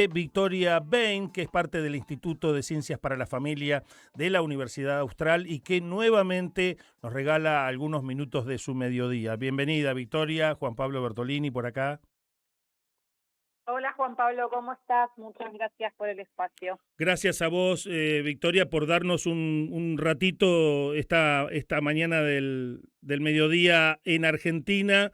Victoria Bain, que es parte del Instituto de Ciencias para la Familia de la Universidad Austral y que nuevamente nos regala algunos minutos de su mediodía. Bienvenida, Victoria. Juan Pablo Bertolini por acá. Hola Juan Pablo, ¿cómo estás? Muchas gracias por el espacio. Gracias a vos, Victoria, por darnos un ratito esta mañana del mediodía en Argentina,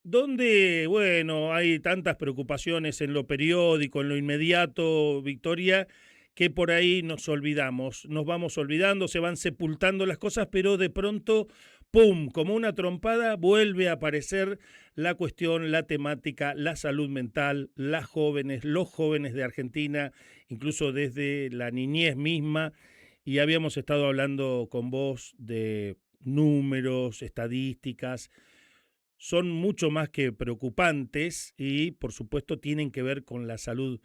donde, bueno, hay tantas preocupaciones en lo periódico, en lo inmediato, Victoria, que por ahí nos vamos olvidando, se van sepultando las cosas, pero de pronto, ¡pum!, como una trompada, vuelve a aparecer la cuestión, la temática, la salud mental, las jóvenes, los jóvenes de Argentina, incluso desde la niñez misma, y habíamos estado hablando con vos de números, estadísticas, son mucho más que preocupantes y, por supuesto, tienen que ver con la salud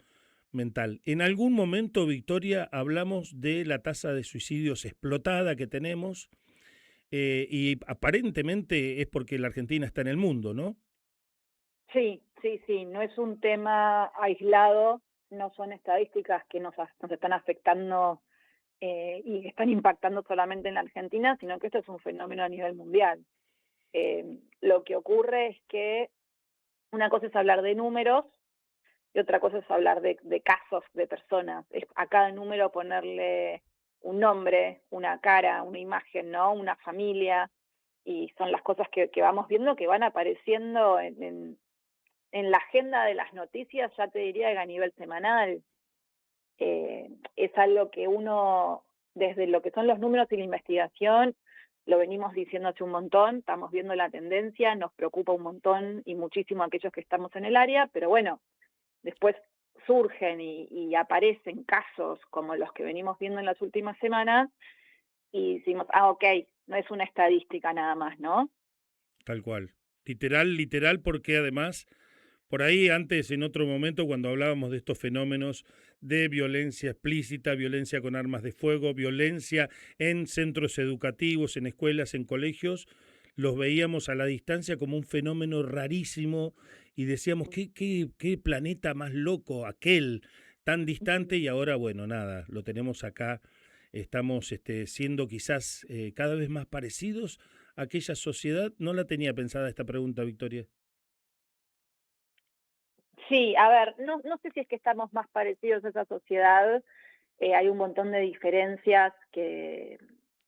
mental. En algún momento, Victoria, hablamos de la tasa de suicidios explotada que tenemos y aparentemente es porque la Argentina está en el mundo, ¿no? Sí, no es un tema aislado, no son estadísticas que nos están afectando y que están impactando solamente en la Argentina, sino que esto es un fenómeno a nivel mundial. Lo que ocurre es que una cosa es hablar de números y otra cosa es hablar de casos de personas. Es a cada número ponerle un nombre, una cara, una imagen, ¿no? Una familia, y son las cosas que vamos viendo que van apareciendo en la agenda de las noticias, ya te diría que a nivel semanal. Es algo que uno, desde lo que son los números y la investigación, lo venimos diciendo hace un montón, estamos viendo la tendencia, nos preocupa un montón y muchísimo a aquellos que estamos en el área, pero bueno, después surgen y aparecen casos como los que venimos viendo en las últimas semanas y decimos, ok, no es una estadística nada más, ¿no? Tal cual. Literal, literal, porque además, por ahí antes, en otro momento, cuando hablábamos de estos fenómenos de violencia explícita, violencia con armas de fuego, violencia en centros educativos, en escuelas, en colegios, los veíamos a la distancia como un fenómeno rarísimo y decíamos, qué planeta más loco aquel, tan distante, y ahora, bueno, nada, lo tenemos acá, estamos siendo quizás cada vez más parecidos a aquella sociedad. No la tenía pensada esta pregunta, Victoria. Sí, a ver, no sé si es que estamos más parecidos a esa sociedad. Hay un montón de diferencias que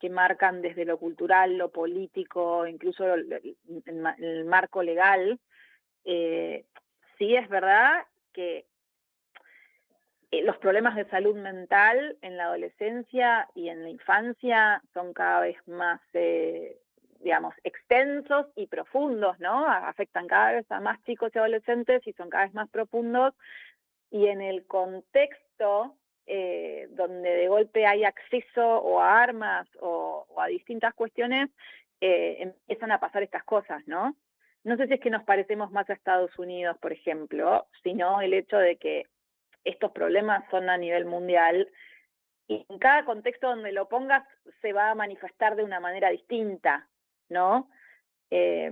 marcan desde lo cultural, lo político, incluso el marco legal. Eh, sí es verdad que los problemas de salud mental en la adolescencia y en la infancia son cada vez más, digamos, extensos y profundos, ¿no? Afectan cada vez a más chicos y adolescentes y son cada vez más profundos. Y en el contexto donde de golpe hay acceso o a armas o a distintas cuestiones, empiezan a pasar estas cosas, ¿no? No sé si es que nos parecemos más a Estados Unidos, por ejemplo, sino el hecho de que estos problemas son a nivel mundial y en cada contexto donde lo pongas se va a manifestar de una manera distinta, ¿no? Eh,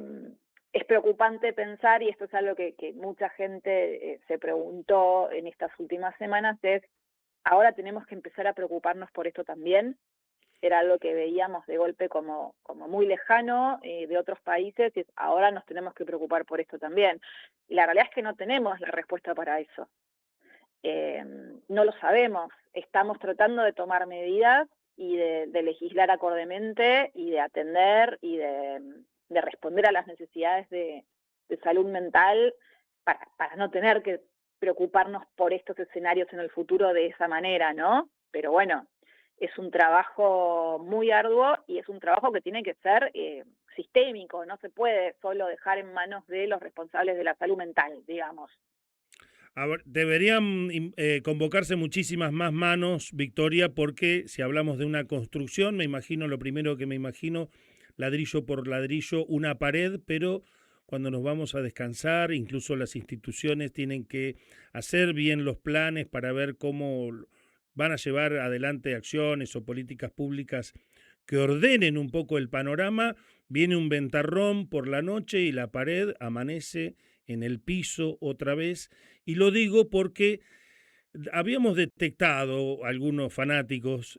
es preocupante pensar, y esto es algo que mucha gente se preguntó en estas últimas semanas, es, ahora tenemos que empezar a preocuparnos por esto también. Era algo que veíamos de golpe como muy lejano de otros países, y ahora nos tenemos que preocupar por esto también. Y la realidad es que no tenemos la respuesta para eso. No lo sabemos. Estamos tratando de tomar medidas y de legislar acordemente y de atender y de responder a las necesidades de salud mental para no tener que preocuparnos por estos escenarios en el futuro de esa manera, ¿no? Pero bueno, es un trabajo muy arduo y es un trabajo que tiene que ser sistémico, no se puede solo dejar en manos de los responsables de la salud mental, digamos. A ver, deberían convocarse muchísimas más manos, Victoria, porque si hablamos de una construcción, me imagino, lo primero que me imagino, ladrillo por ladrillo, una pared, pero cuando nos vamos a descansar, incluso las instituciones tienen que hacer bien los planes para ver cómo van a llevar adelante acciones o políticas públicas que ordenen un poco el panorama. Viene un ventarrón por la noche y la pared amanece en el piso otra vez. Y lo digo porque habíamos detectado algunos fanáticos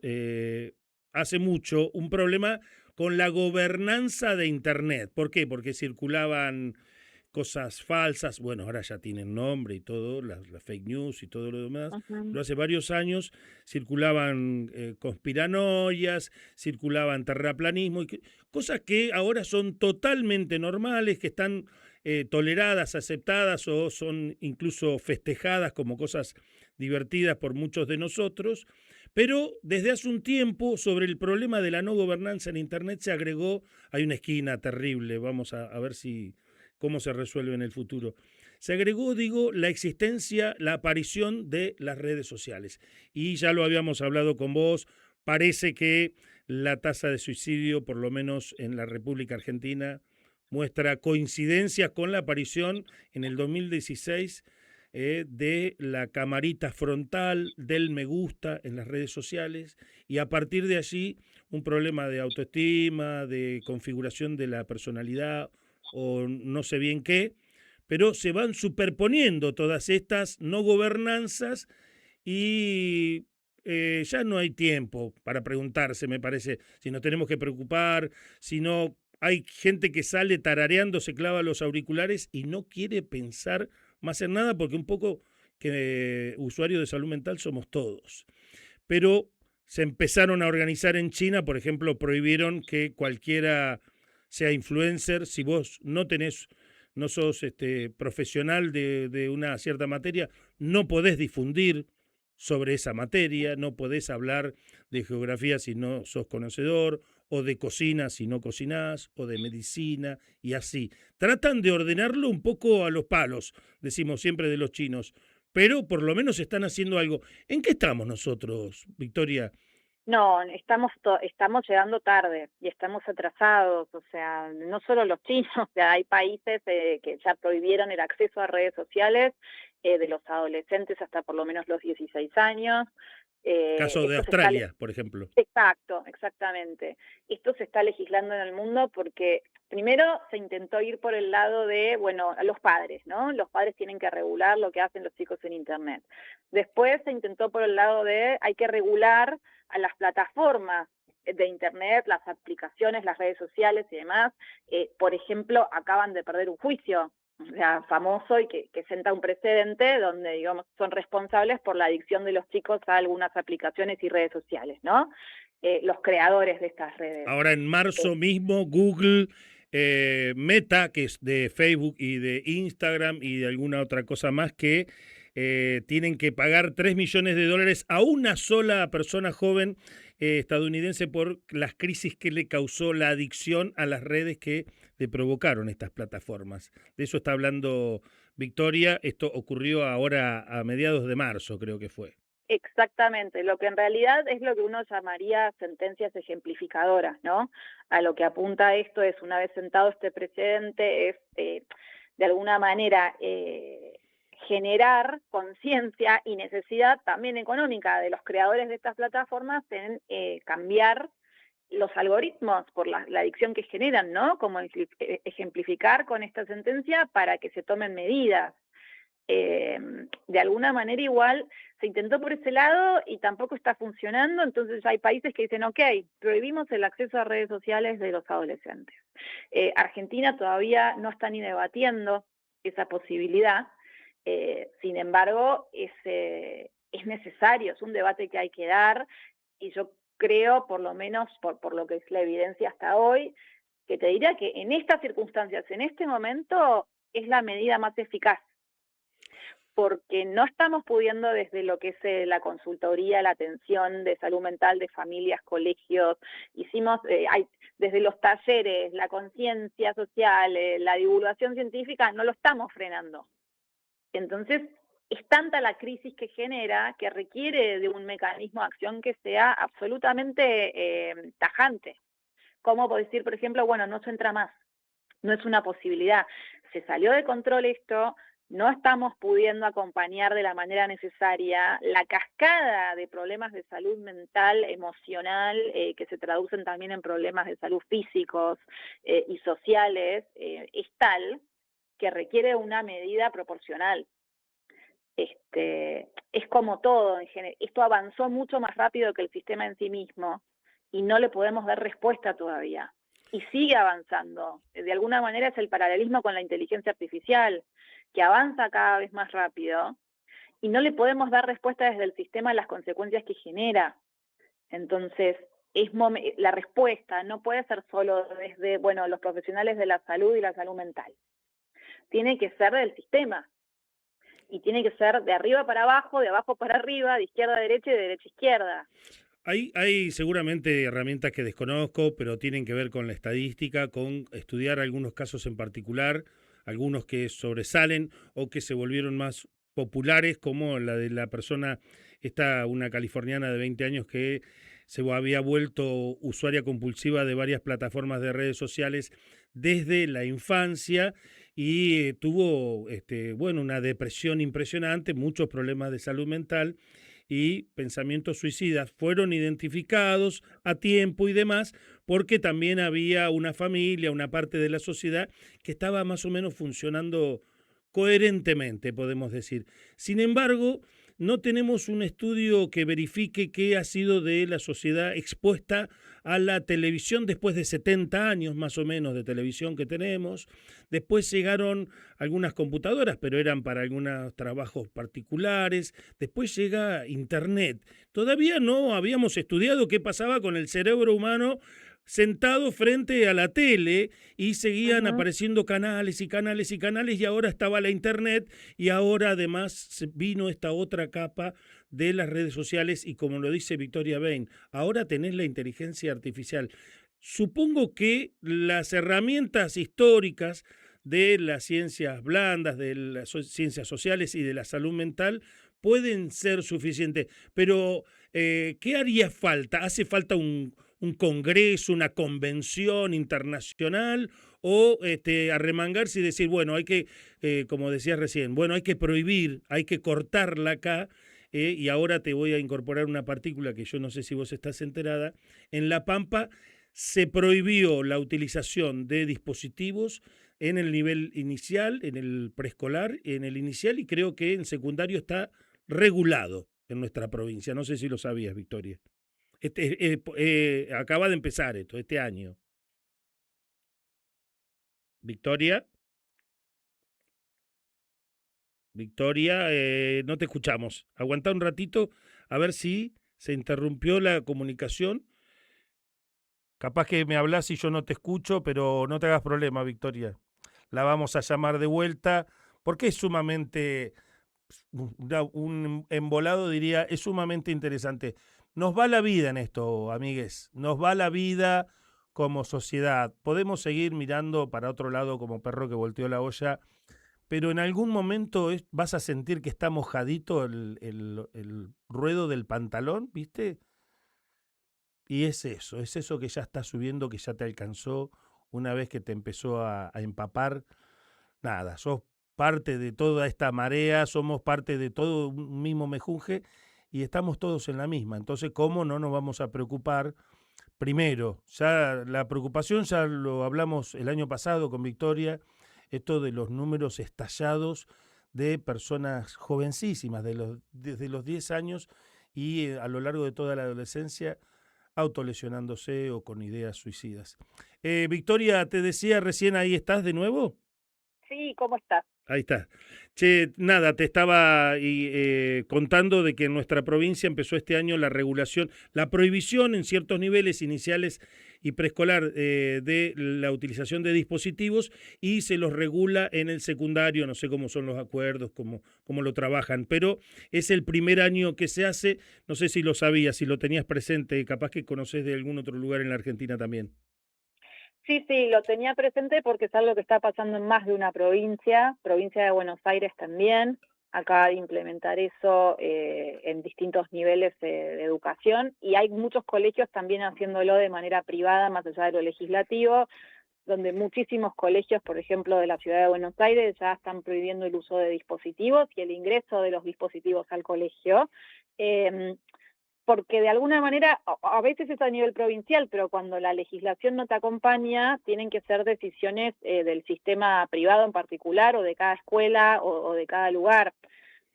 hace mucho un problema con la gobernanza de Internet. ¿Por qué? Porque circulaban cosas falsas, bueno, ahora ya tienen nombre y todo, las fake news y todo lo demás, Ujú. pero hace varios años circulaban conspiranoias, circulaban terraplanismo, cosas que ahora son totalmente normales, que están toleradas, aceptadas o son incluso festejadas como cosas divertidas por muchos de nosotros, pero desde hace un tiempo sobre el problema de la no gobernanza en Internet se agregó, hay una esquina terrible, vamos a ver si cómo se resuelve en el futuro. Se agregó, digo, la existencia, la aparición de las redes sociales. Y ya lo habíamos hablado con vos, parece que la tasa de suicidio, por lo menos en la República Argentina, muestra coincidencias con la aparición en el 2016 de la camarita frontal, del me gusta en las redes sociales, y a partir de allí un problema de autoestima, de configuración de la personalidad o no sé bien qué, pero se van superponiendo todas estas no gobernanzas y ya no hay tiempo para preguntarse, me parece, si nos tenemos que preocupar, si no hay gente que sale tarareando, se clava los auriculares y no quiere pensar más en nada porque un poco que usuarios de salud mental somos todos. Pero se empezaron a organizar en China, por ejemplo, prohibieron que cualquiera sea influencer, si vos no sos profesional de una cierta materia, no podés difundir sobre esa materia, no podés hablar de geografía si no sos conocedor, o de cocina si no cocinás, o de medicina, y así. Tratan de ordenarlo un poco a los palos, decimos siempre de los chinos, pero por lo menos están haciendo algo. ¿En qué estamos nosotros, Victoria? No, estamos llegando tarde y estamos atrasados, o sea, no solo los chinos, o sea, hay países que ya prohibieron el acceso a redes sociales de los adolescentes hasta por lo menos los 16 años. Caso de Esto se está Australia, por ejemplo. Exacto, exactamente. Esto se está legislando en el mundo porque primero se intentó ir por el lado de, bueno, a los padres, ¿no? Los padres tienen que regular lo que hacen los chicos en Internet. Después se intentó por el lado de, hay que regular a las plataformas de Internet, las aplicaciones, las redes sociales y demás. Por ejemplo, acaban de perder un juicio, o sea, famoso y que senta un precedente donde, digamos, son responsables por la adicción de los chicos a algunas aplicaciones y redes sociales, ¿no? Los creadores de estas redes. Ahora en Eh, marzo mismo Google, Meta, que es de Facebook y de Instagram y de alguna otra cosa más, que tienen que pagar $3 millones a una sola persona joven estadounidense por las crisis que le causó la adicción a las redes que le provocaron estas plataformas. De eso está hablando Victoria. Esto ocurrió ahora a mediados de marzo, creo que fue. Exactamente, lo que en realidad es lo que uno llamaría sentencias ejemplificadoras, ¿no? A lo que apunta esto es, una vez sentado este precedente, es de alguna manera generar conciencia y necesidad también económica de los creadores de estas plataformas en cambiar los algoritmos por la adicción que generan, ¿no? Como ejemplificar con esta sentencia para que se tomen medidas. De alguna manera igual se intentó por ese lado y tampoco está funcionando, entonces hay países que dicen, ok, prohibimos el acceso a redes sociales de los adolescentes. Argentina todavía no está ni debatiendo esa posibilidad, sin embargo, es necesario, es un debate que hay que dar y yo creo, por lo menos por lo que es la evidencia hasta hoy, que te diría que en estas circunstancias, en este momento, es la medida más eficaz porque no estamos pudiendo desde lo que es la consultoría, la atención de salud mental de familias, colegios, hicimos, desde los talleres, la conciencia social, la divulgación científica, no lo estamos frenando. Entonces, es tanta la crisis que genera que requiere de un mecanismo de acción que sea absolutamente tajante. Como por decir, por ejemplo, bueno, no se entra más, no es una posibilidad. Se salió de control esto, no estamos pudiendo acompañar de la manera necesaria la cascada de problemas de salud mental, emocional, que se traducen también en problemas de salud físicos y sociales, es tal que requiere una medida proporcional. Es como todo, esto avanzó mucho más rápido que el sistema en sí mismo y no le podemos dar respuesta todavía. Y sigue avanzando. De alguna manera es el paralelismo con la inteligencia artificial, que avanza cada vez más rápido y no le podemos dar respuesta desde el sistema a las consecuencias que genera. Entonces, la respuesta no puede ser solo desde, los profesionales de la salud y la salud mental. Tiene que ser del sistema. Y tiene que ser de arriba para abajo, de abajo para arriba, de izquierda a derecha y de derecha a izquierda. Hay seguramente herramientas que desconozco, pero tienen que ver con la estadística, con estudiar algunos casos en particular, algunos que sobresalen o que se volvieron más populares, como la de la persona, una californiana de 20 años que se había vuelto usuaria compulsiva de varias plataformas de redes sociales desde la infancia y tuvo una depresión impresionante, muchos problemas de salud mental y pensamientos suicidas fueron identificados a tiempo y demás, porque también había una familia, una parte de la sociedad que estaba más o menos funcionando coherentemente, podemos decir. Sin embargo, no tenemos un estudio que verifique qué ha sido de la sociedad expuesta a la televisión después de 70 años más o menos de televisión que tenemos. Después llegaron algunas computadoras, pero eran para algunos trabajos particulares. Después llega Internet. Todavía no habíamos estudiado qué pasaba con el cerebro humano sentado frente a la tele y seguían apareciendo canales y canales y canales y ahora estaba la internet y ahora además vino esta otra capa de las redes sociales y como lo dice Victoria Bain, ahora tenés la inteligencia artificial. Supongo que las herramientas históricas de las ciencias blandas, de las ciencias sociales y de la salud mental pueden ser suficientes, pero ¿qué haría falta? ¿Hace falta un congreso, una convención internacional o arremangarse y decir, bueno, hay que, como decías recién, bueno, hay que prohibir, hay que cortarla acá y ahora te voy a incorporar una partícula que yo no sé si vos estás enterada, en La Pampa se prohibió la utilización de dispositivos en el nivel inicial, en el preescolar, en el inicial y creo que en secundario está regulado en nuestra provincia. No sé si lo sabías, Victoria. Acaba de empezar esto, este año. Victoria, Victoria, no te escuchamos. Aguanta un ratito a ver si se interrumpió la comunicación. Capaz que me hablas y yo no te escucho, pero no te hagas problema, Victoria. La vamos a llamar de vuelta porque es sumamente, un embolado diría, es sumamente interesante. Nos va la vida en esto, amigues, nos va la vida como sociedad. Podemos seguir mirando para otro lado como perro que volteó la olla, pero en algún momento vas a sentir que está mojadito el ruedo del pantalón, ¿viste? Y es eso que ya está subiendo, que ya te alcanzó una vez que te empezó a empapar. Nada, sos parte de toda esta marea, somos parte de todo un mismo mejunje y estamos todos en la misma. Entonces, ¿cómo no nos vamos a preocupar? Primero, ya la preocupación ya lo hablamos el año pasado con Victoria, esto de los números estallados de personas jovencísimas, desde los 10 años y a lo largo de toda la adolescencia, autolesionándose o con ideas suicidas. Victoria, te decía recién, ahí estás de nuevo. Sí, ¿cómo estás? Ahí está. Che, nada, te estaba contando de que en nuestra provincia empezó este año la regulación, la prohibición en ciertos niveles iniciales y preescolar de la utilización de dispositivos y se los regula en el secundario, no sé cómo son los acuerdos, cómo lo trabajan, pero es el primer año que se hace, no sé si lo sabías, si lo tenías presente, capaz que conocés de algún otro lugar en la Argentina también. Sí, lo tenía presente porque es algo que está pasando en más de una provincia de Buenos Aires también. Acaba de implementar eso en distintos niveles de educación y hay muchos colegios también haciéndolo de manera privada, más allá de lo legislativo, donde muchísimos colegios, por ejemplo, de la ciudad de Buenos Aires, ya están prohibiendo el uso de dispositivos y el ingreso de los dispositivos al colegio. Porque de alguna manera, a veces es a nivel provincial, pero cuando la legislación no te acompaña, tienen que ser decisiones del sistema privado en particular, o de cada escuela, o de cada lugar.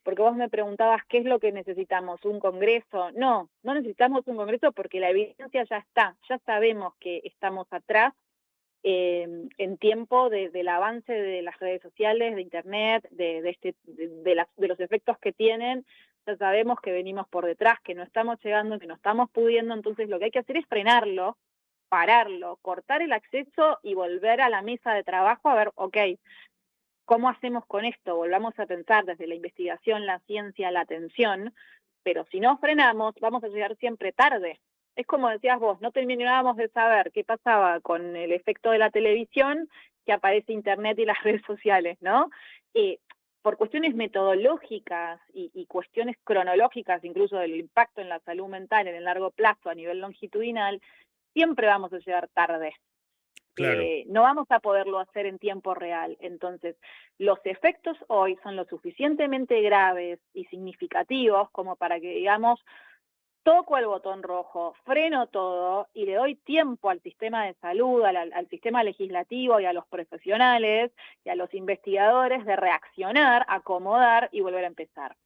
porque vos me preguntabas qué es lo que necesitamos, ¿un congreso? No, no necesitamos un congreso porque la evidencia ya está, ya sabemos que estamos atrás en tiempo del avance de las redes sociales, de internet, de los efectos que tienen. Ya sabemos que venimos por detrás, que no estamos llegando, que no estamos pudiendo, entonces lo que hay que hacer es frenarlo, pararlo, cortar el acceso y volver a la mesa de trabajo a ver, ok, ¿cómo hacemos con esto? Volvamos a pensar desde la investigación, la ciencia, la atención, pero si no frenamos, vamos a llegar siempre tarde. Es como decías vos, no terminábamos de saber qué pasaba con el efecto de la televisión, que aparece Internet y las redes sociales, ¿no? Por cuestiones metodológicas y cuestiones cronológicas, incluso del impacto en la salud mental en el largo plazo a nivel longitudinal, siempre vamos a llegar tarde. Claro. No vamos a poderlo hacer en tiempo real. Entonces, los efectos hoy son lo suficientemente graves y significativos como para que digamos, toco el botón rojo, freno todo y le doy tiempo al sistema de salud, al sistema legislativo y a los profesionales y a los investigadores de reaccionar, acomodar y volver a empezar.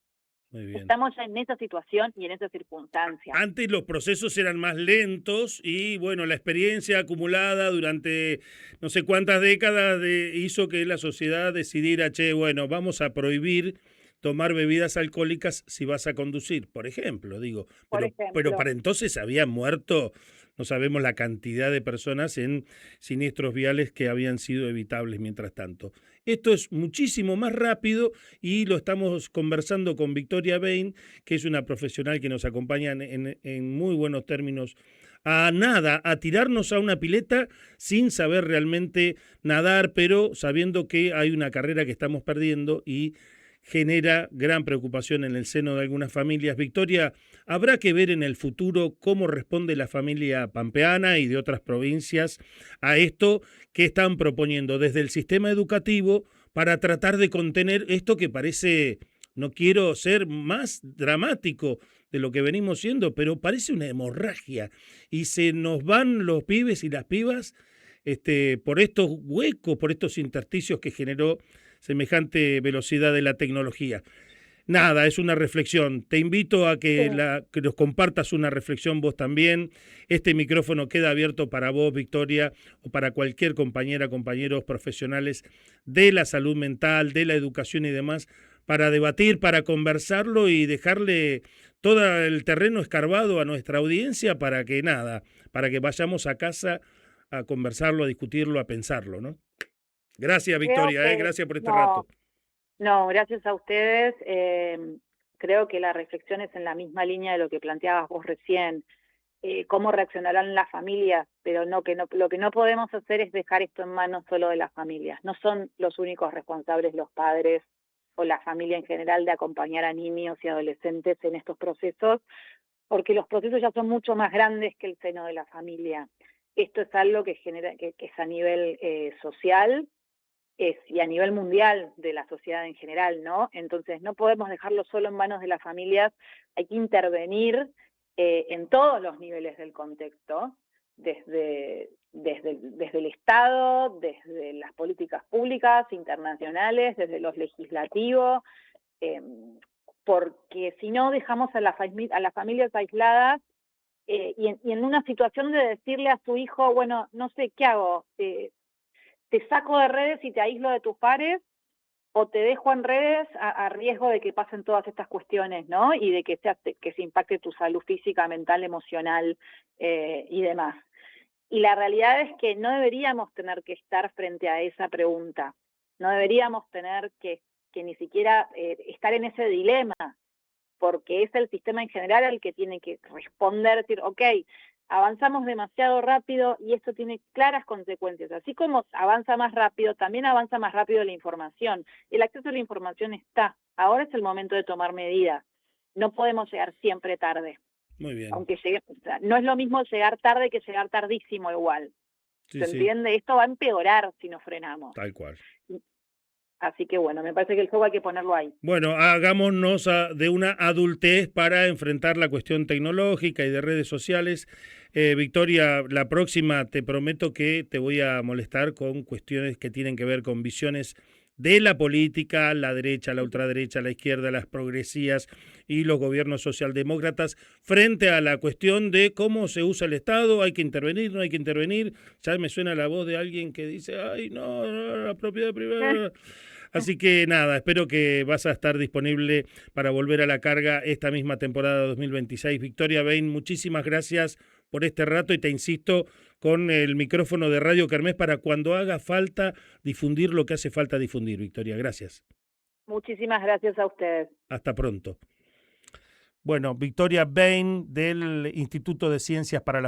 Muy bien. Estamos ya en esa situación y en esa circunstancia. Antes los procesos eran más lentos y bueno, la experiencia acumulada durante no sé cuántas décadas hizo que la sociedad decidiera, che, bueno, vamos a prohibir tomar bebidas alcohólicas si vas a conducir, por ejemplo, digo. Pero para entonces habían muerto, no sabemos la cantidad de personas en siniestros viales que habían sido evitables mientras tanto. Esto es muchísimo más rápido y lo estamos conversando con Victoria Bain, que es una profesional que nos acompaña en muy buenos términos a tirarnos a una pileta sin saber realmente nadar, pero sabiendo que hay una carrera que estamos perdiendo y genera gran preocupación en el seno de algunas familias. Victoria, habrá que ver en el futuro cómo responde la familia pampeana y de otras provincias a esto que están proponiendo desde el sistema educativo para tratar de contener esto que parece, no quiero ser más dramático de lo que venimos siendo, pero parece una hemorragia y se nos van los pibes y las pibas por estos huecos, por estos intersticios que generó semejante velocidad de la tecnología. Nada, es una reflexión. Te invito a que nos compartas una reflexión vos también. Este micrófono queda abierto para vos, Victoria, o para cualquier compañera, compañeros profesionales de la salud mental, de la educación y demás, para debatir, para conversarlo y dejarle todo el terreno escarbado a nuestra audiencia para que para que vayamos a casa a conversarlo, a discutirlo, a pensarlo, ¿no? Gracias, Victoria, gracias por este rato. No, gracias a ustedes. Creo que la reflexión es en la misma línea de lo que planteabas vos recién. Cómo reaccionarán las familias, pero lo que no podemos hacer es dejar esto en manos solo de las familias. No son los únicos responsables los padres o la familia en general de acompañar a niños y adolescentes en estos procesos, porque los procesos ya son mucho más grandes que el seno de la familia. Esto es algo que es a nivel social, y a nivel mundial de la sociedad en general, ¿no? Entonces no podemos dejarlo solo en manos de las familias, hay que intervenir en todos los niveles del contexto, desde el Estado, desde las políticas públicas, internacionales, desde los legislativos, porque si no dejamos a las familias aisladas y en una situación de decirle a su hijo, bueno, no sé, ¿qué hago? ¿Te saco de redes y te aíslo de tus pares o te dejo en redes a riesgo de que pasen todas estas cuestiones, ¿no? Y de que se impacte tu salud física, mental, emocional y demás. Y la realidad es que no deberíamos tener que estar frente a esa pregunta. No deberíamos tener que ni siquiera estar en ese dilema, porque es el sistema en general el que tiene que responder, decir, ok, avanzamos demasiado rápido y esto tiene claras consecuencias. Así como avanza más rápido, también avanza más rápido la información. El acceso a la información está. Ahora es el momento de tomar medidas. No podemos llegar siempre tarde. Muy bien. Aunque no es lo mismo llegar tarde que llegar tardísimo igual. Sí, ¿Se entiende? Esto va a empeorar si no frenamos. Tal cual. Así que bueno, me parece que el juego hay que ponerlo ahí. Bueno, hagámonos de una adultez para enfrentar la cuestión tecnológica y de redes sociales. Victoria, la próxima te prometo que te voy a molestar con cuestiones que tienen que ver con visiones de la política, la derecha, la ultraderecha, la izquierda, las progresías y los gobiernos socialdemócratas frente a la cuestión de cómo se usa el Estado, hay que intervenir, no hay que intervenir. Ya me suena la voz de alguien que dice, ay, no, no, la propiedad privada. Así que nada, espero que vas a estar disponible para volver a la carga esta misma temporada 2026. Victoria Bain, muchísimas gracias por este rato y te insisto con el micrófono de Radio Kermés para cuando haga falta difundir lo que hace falta difundir. Victoria, gracias. Muchísimas gracias a ustedes. Hasta pronto. Bueno, Victoria Bain del Instituto de Ciencias para la